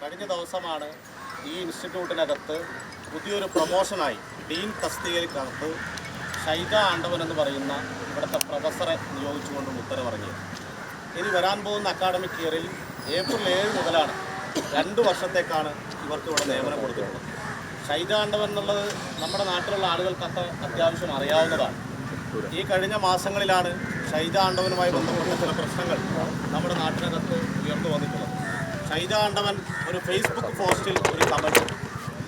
കഴിഞ്ഞ ദിവസമാണ് ഈ ഇൻസ്റ്റിറ്റ്യൂട്ടിനകത്ത് പുതിയൊരു പ്രൊമോഷനായി ഡീൻ തസ്തികയ്ക്കകത്ത് ഷൈജ ആണ്ടവൻ എന്ന് പറയുന്ന ഇവിടുത്തെ പ്രൊഫസറെ നിയോഗിച്ചുകൊണ്ടും ഉത്തരവിറങ്ങിയത്. ഇനി വരാൻ പോകുന്ന അക്കാഡമിക് ഇയറിൽ ഏപ്രിൽ 7 മുതലാണ് 2 വർഷത്തേക്കാണ് ഇവർക്ക് ഇവിടെ നിയമനം കൊടുത്തിട്ടുള്ളത്. ഷൈജ ആണ്ടവൻ എന്നുള്ളത് നമ്മുടെ നാട്ടിലുള്ള ആളുകൾക്കൊക്കെ അത്യാവശ്യം അറിയാവുന്നതാണ്. ഈ കഴിഞ്ഞ മാസങ്ങളിലാണ് ഷൈജ ആണ്ടവനുമായി ബന്ധപ്പെട്ട ചില പ്രശ്നങ്ങൾ നമ്മുടെ നാട്ടിനകത്ത് ഉയർന്നു വന്നിട്ടുള്ളത്. ഷൈജ ആണ്ടവൻ ഒരു ഫേസ്ബുക്ക് പോസ്റ്റിൽ ഒരു കമൻറ്റ്,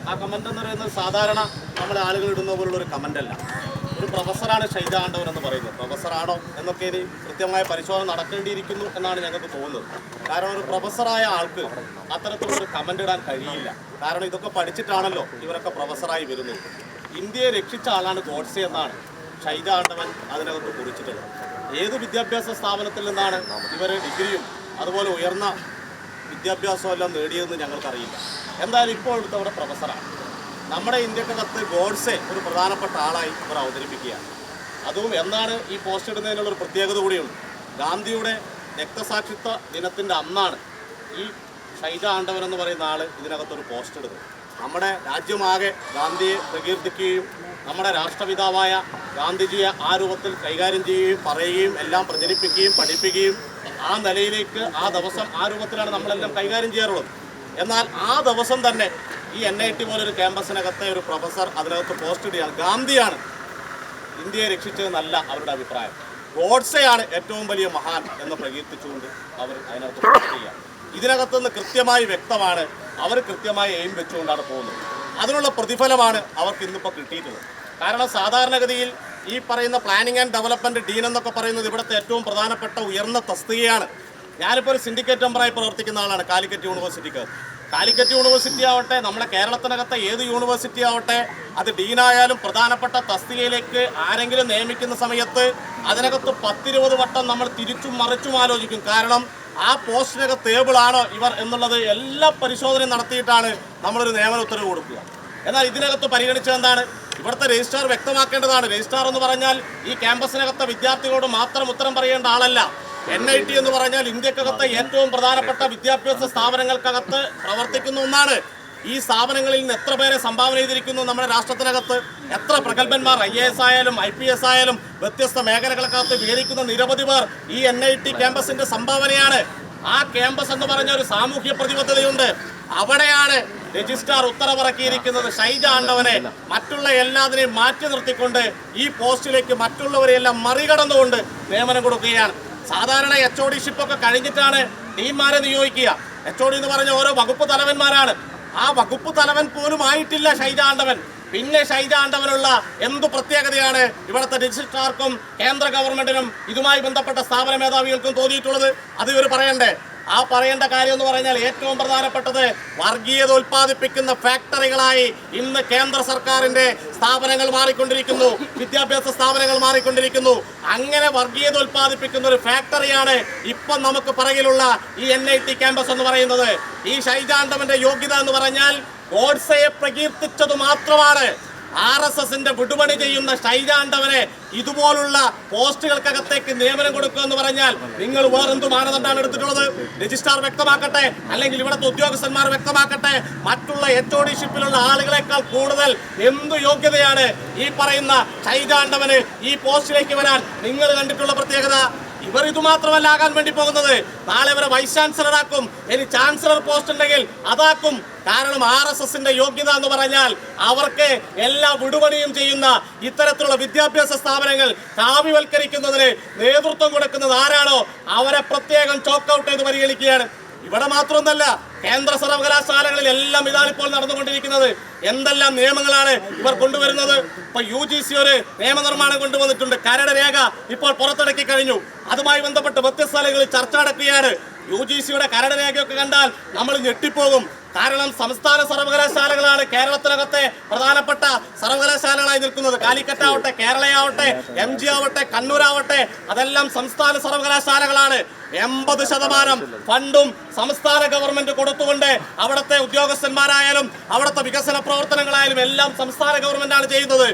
ആ കമൻ്റ് എന്ന് പറയുന്നത് സാധാരണ നമ്മുടെ ആളുകൾ ഇടുന്ന പോലുള്ളൊരു കമൻ്റല്ല. ഒരു പ്രൊഫസറാണ് ഷൈജ ആണ്ടവൻ എന്ന് പറയുന്നത്. പ്രൊഫസറാണോ എന്നൊക്കെ ഇനി കൃത്യമായ പരിശോധന നടക്കേണ്ടിയിരിക്കുന്നു എന്നാണ് ഞങ്ങൾക്ക് തോന്നുന്നത്. കാരണം ഒരു പ്രൊഫസറായ ആൾക്ക് അത്തരത്തിലൊരു കമൻ്റ് ഇടാൻ കഴിയില്ല. കാരണം ഇതൊക്കെ പഠിച്ചിട്ടാണല്ലോ ഇവരൊക്കെ പ്രൊഫസറായി വരുന്നത്. ഇന്ത്യയെ രക്ഷിച്ച ആളാണ് ഗോഡ്സെ എന്നാണ് ഷൈജ ആണ്ടവൻ അതിനകത്ത് കുറിച്ചിട്ടുള്ളത്. ഏത് വിദ്യാഭ്യാസ സ്ഥാപനത്തിൽ നിന്നാണ് ഇവർ ഡിഗ്രിയും അതുപോലെ ഉയർന്ന വിദ്യാഭ്യാസമെല്ലാം നേടിയതെന്ന് ഞങ്ങൾക്കറിയില്ല. എന്തായാലും ഇപ്പോൾ ഇവിടുത്തെ അവിടെ പ്രൊഫസറാണ്. നമ്മുടെ ഇന്ത്യക്കകത്ത് ഗോഡ്സെ ഒരു പ്രധാനപ്പെട്ട ആളായി ഇവർ അവതരിപ്പിക്കുകയാണ്. അതും എന്നാണ് ഈ പോസ്റ്റ് ഇടുന്നതിനുള്ളൊരു പ്രത്യേകത കൂടിയുണ്ട്. ഗാന്ധിയുടെ രക്തസാക്ഷിത്വ ദിനത്തിൻ്റെ അന്നാണ് ഈ ഷൈജ ആണ്ടവൻ എന്ന് പറയുന്ന ആൾ ഇതിനകത്തൊരു പോസ്റ്റ് ഇടുന്നത്. നമ്മുടെ രാജ്യമാകെ ഗാന്ധിയെ പ്രകീർത്തിക്കുകയും നമ്മുടെ രാഷ്ട്രപിതാവായ ഗാന്ധിജിയെ ആ രൂപത്തിൽ കൈകാര്യം ചെയ്യുകയും പറയുകയും എല്ലാം പ്രചരിപ്പിക്കുകയും പഠിപ്പിക്കുകയും ആ നിലയിലേക്ക് ആ ദിവസം ആ രൂപത്തിലാണ് നമ്മളെല്ലാം കൈകാര്യം ചെയ്യാറുള്ളത്. എന്നാൽ ആ ദിവസം തന്നെ ഈ NIT പോലൊരു ക്യാമ്പസിനകത്തെ ഒരു പ്രൊഫസർ അതിനകത്ത് പോസ്റ്റ് ഇടുകയാണ്. ഗാന്ധിയാണ് ഇന്ത്യയെ രക്ഷിച്ചതെന്നല്ല അവരുടെ അഭിപ്രായം, ഗോഡ്സെയാണ് ഏറ്റവും വലിയ മഹാൻ എന്ന് പ്രകീർത്തിച്ചുകൊണ്ട് അവർ അതിനകത്ത് പോസ്റ്റ് ചെയ്യുക. ഇതിനകത്തുനിന്ന് കൃത്യമായി വ്യക്തമാണ് അവർ കൃത്യമായി എയിം വെച്ചുകൊണ്ടാണ് പോകുന്നത്. അതിനുള്ള പ്രതിഫലമാണ് അവർക്ക് ഇന്നിപ്പോൾ കിട്ടിയിട്ടുള്ളത്. കാരണം സാധാരണഗതിയിൽ ഈ പറയുന്ന പ്ലാനിംഗ് ആൻഡ് ഡെവലപ്മെൻറ്റ് ഡീൻ എന്നൊക്കെ പറയുന്നത് ഇവിടുത്തെ ഏറ്റവും പ്രധാനപ്പെട്ട ഉയർന്ന തസ്തികയാണ്. ഞാനിപ്പോൾ ഒരു സിൻഡിക്കേറ്റ് മെമ്പറായി പ്രവർത്തിക്കുന്ന ആളാണ് കാലിക്കറ്റ് യൂണിവേഴ്സിറ്റിക്ക്. കാലിക്കറ്റ് യൂണിവേഴ്സിറ്റി ആവട്ടെ, നമ്മുടെ കേരളത്തിനകത്തെ ഏത് യൂണിവേഴ്സിറ്റി ആവട്ടെ, അത് ഡീനായാലും പ്രധാനപ്പെട്ട തസ്തികയിലേക്ക് ആരെങ്കിലും നിയമിക്കുന്ന സമയത്ത് അതിനകത്ത് 10-20 വട്ടം നമ്മൾ തിരിച്ചും മറിച്ചും ആലോചിക്കും. കാരണം ആ പോസ്റ്റിനകത്ത് ടേബിളാണോ ഇവർ എന്നുള്ളത് എല്ലാ പരിശോധനയും നടത്തിയിട്ടാണ് നമ്മളൊരു നിയമന ഉത്തരവ് കൊടുക്കുക. എന്നാൽ ഇതിനകത്ത് പരിഗണിച്ചത് എന്താണ്? ഇവിടുത്തെ രജിസ്ട്രാർ വ്യക്തമാക്കേണ്ടതാണ്. രജിസ്ട്രാർ എന്ന് പറഞ്ഞാൽ ഈ ക്യാമ്പസിനകത്തെ വിദ്യാർത്ഥികളോട് മാത്രം ഉത്തരം പറയേണ്ട ആളല്ല. NIT എന്ന് പറഞ്ഞാൽ ഇന്ത്യക്കകത്തെ ഏറ്റവും പ്രധാനപ്പെട്ട വിദ്യാഭ്യാസ സ്ഥാപനങ്ങൾക്കകത്ത് പ്രവർത്തിക്കുന്ന ഒന്നാണ്. ഈ സ്ഥാപനങ്ങളിൽ നിന്ന് എത്ര പേരെ സംഭാവന ചെയ്തിരിക്കുന്നു നമ്മുടെ രാഷ്ട്രത്തിനകത്ത്, എത്ര പ്രഗത്ഭന്മാർ IAS ആയാലും IPS ആയാലും വ്യത്യസ്ത മേഖലകൾക്കകത്ത് വിഹരിക്കുന്ന നിരവധി പേർ ഈ NIT ക്യാമ്പസിന്റെ സംഭാവനയാണ്. ആ ക്യാമ്പസ് എന്ന് പറഞ്ഞ ഒരു സാമൂഹ്യ പ്രതിബദ്ധതയുണ്ട്. അവിടെയാണ് രജിസ്ട്രാർ ഉത്തരവിറക്കിയിരിക്കുന്നത് ഷൈജ ആണ്ടവനെ മറ്റുള്ള എല്ലാത്തിനെയും മാറ്റി നിർത്തിക്കൊണ്ട് ഈ പോസ്റ്റിലേക്ക് മറ്റുള്ളവരെയെല്ലാം മറികടന്നുകൊണ്ട് നിയമനം കൊടുക്കുകയാണ്. സാധാരണ HOD ഷിപ്പൊക്കെ കഴിഞ്ഞിട്ടാണ് ഡീന്മാരെ നിയോഗിക്കുക. HOD എന്ന് പറഞ്ഞ ഓരോ വകുപ്പ് തലവന്മാരാണ്. ആ വകുപ്പ് തലവൻ പോലും ആയിട്ടില്ല ഷൈജ ആണ്ടവൻ. പിന്നെ ഷൈജ ആണ്ടവനുള്ള എന്തു പ്രത്യേകതയാണ് ഇവിടുത്തെ രജിസ്ട്രാർക്കും കേന്ദ്ര ഗവൺമെന്റിനും ഇതുമായി ബന്ധപ്പെട്ട സ്ഥാപന മേധാവികൾക്കും തോന്നിയിട്ടുള്ളത്? അത് ഇവർ പറയണ്ടേ? ആ പറയേണ്ട കാര്യം എന്ന് പറഞ്ഞാൽ ഏറ്റവും പ്രധാനപ്പെട്ടത് വർഗീയത ഉൽപ്പാദിപ്പിക്കുന്ന ഫാക്ടറികളായി ഇന്ന് കേന്ദ്ര സർക്കാരിന്റെ സ്ഥാപനങ്ങൾ മാറിക്കൊണ്ടിരിക്കുന്നു, വിദ്യാഭ്യാസ സ്ഥാപനങ്ങൾ മാറിക്കൊണ്ടിരിക്കുന്നു. അങ്ങനെ വർഗീയത ഉൽപ്പാദിപ്പിക്കുന്ന ഒരു ഫാക്ടറിയാണ് ഇപ്പം നമുക്ക് പറയിലുള്ള ഈ NIT ക്യാമ്പസ് എന്ന് പറയുന്നത്. ഈ ഷൈജ ആണ്ടവന്റെ യോഗ്യത എന്ന് പറഞ്ഞാൽ ഗോഡ്സെയെ പ്രകീർത്തിച്ചത് മാത്രമാണ്. RSSന്റെ വിടുപണി ചെയ്യുന്ന ഷൈജ ആണ്ടവനെ ഇതുപോലുള്ള പോസ്റ്റുകൾക്കകത്തേക്ക് നിയമനം കൊടുക്കുക എന്ന് പറഞ്ഞാൽ നിങ്ങൾ വേറെന്തു മാനദണ്ഡമാണ് എടുത്തിട്ടുള്ളത്? രജിസ്ട്രാർ വ്യക്തമാക്കട്ടെ, അല്ലെങ്കിൽ ഇവിടുത്തെ ഉദ്യോഗസ്ഥന്മാർ വ്യക്തമാക്കട്ടെ. മറ്റുള്ള HOD ഷിപ്പിലുള്ള ആളുകളെക്കാൾ കൂടുതൽ എന്തു യോഗ്യതയാണ് ഈ പറയുന്ന ഷൈജ ആണ്ടവന് ഈ പോസ്റ്റിലേക്ക് വരാൻ നിങ്ങൾ കണ്ടിട്ടുള്ള പ്രത്യേകത? ഇവർ ഇതുമാത്രമല്ല ആകാൻ വേണ്ടി പോകുന്നത്. നാളെ ഇവരെ വൈസ് ചാൻസലർ ആക്കും, ഇനി ചാൻസലർ പോസ്റ്റ് ഉണ്ടെങ്കിൽ അതാക്കും. കാരണം RSSന്റെ യോഗ്യത എന്ന് പറഞ്ഞാൽ അവർക്ക് എല്ലാ വിടുപണിയും ചെയ്യുന്ന ഇത്തരത്തിലുള്ള വിദ്യാഭ്യാസ സ്ഥാപനങ്ങൾ കാവ്യവൽക്കരിക്കുന്നതിന് നേതൃത്വം കൊടുക്കുന്നത് ആരാണോ അവരെ പ്രത്യേകം ചോക്കൗട്ട് ചെയ്ത് പരിഗണിക്കുകയാണ്. ഇവിടെ മാത്രമൊന്നല്ല, കേന്ദ്ര സർവകലാശാലകളിൽ എല്ലാം ഇതാണിപ്പോൾ നടന്നുകൊണ്ടിരിക്കുന്നത്. എന്തെല്ലാം നിയമങ്ങളാണ് ഇവർ കൊണ്ടുവരുന്നത്? ഇപ്പൊ UGC ഒരു നിയമനിർമ്മാണം കൊണ്ടുവന്നിട്ടുണ്ട്. കരട് രേഖ ഇപ്പോൾ പുറത്തിറക്കി കഴിഞ്ഞു. അതുമായി ബന്ധപ്പെട്ട് വ്യത്യസ്ത സ്ഥലങ്ങളിൽ ചർച്ച നടക്കുകയാണ്. UGCയുടെ കരട് രേഖയൊക്കെ കണ്ടാൽ നമ്മൾ ഞെട്ടിപ്പോകും. കാരണം സംസ്ഥാന സർവകലാശാലകളാണ് കേരളത്തിനകത്തെ പ്രധാനപ്പെട്ട സർവകലാശാലകളായി നിൽക്കുന്നത്. കാലിക്കറ്റാവട്ടെ, കേരളയാവട്ടെ, MG ആവട്ടെ, കണ്ണൂരാവട്ടെ, അതെല്ലാം സംസ്ഥാന സർവകലാശാലകളാണ്. 80% ഫണ്ടും സംസ്ഥാന ഗവൺമെന്റ് കൊടുത്തുകൊണ്ട് അവിടുത്തെ ഉദ്യോഗസ്ഥന്മാരായാലും അവിടുത്തെ വികസന പ്രവർത്തനങ്ങളായാലും എല്ലാം സംസ്ഥാന ഗവൺമെന്റാണ് ചെയ്യുന്നത്.